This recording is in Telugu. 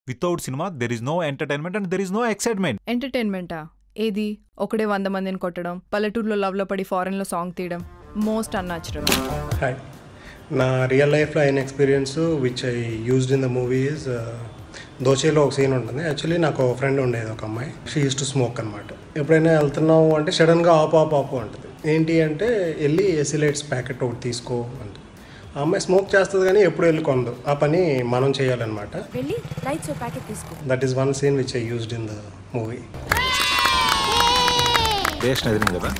Without cinema there is no entertainment and there is no excitement. ఎంటర్టైన్మెంటా? ఏది? ఒకడే 100 మందిని కొట్టడం, పల్లెటూరులో లవ్లో పడి ఫారెన్లో సాంగ్ తీయడం, మోస్ట్ అన్యాచురల్. హాయ్, నా రియల్ లైఫ్లో అయిన experience which I used in the movie is దోచేలో ఒక సీన్ ఉంటుంది. యాక్చువల్లీ నాకు ఒక ఫ్రెండ్ ఉండేది, ఒక అమ్మాయి. షీ యూస్ టు స్మోక్ అనమాట. ఎప్పుడైనా వెళ్తున్నావు అంటే సడన్గా ఆపు అంటుంది. ఏంటి అంటే వెళ్ళి ఎసిలైట్స్ ప్యాకెట్ ఒకటి తీసుకో అంటుంది. ఆ అమ్మాయి స్మోక్ చేస్తుంది కానీ ఎప్పుడు వెళ్ళి కొందు. ఆ పని మనం చేయాలన్నమాట. That is one scene which I used in the movie. వేస్ట్ అదిరింది కదా.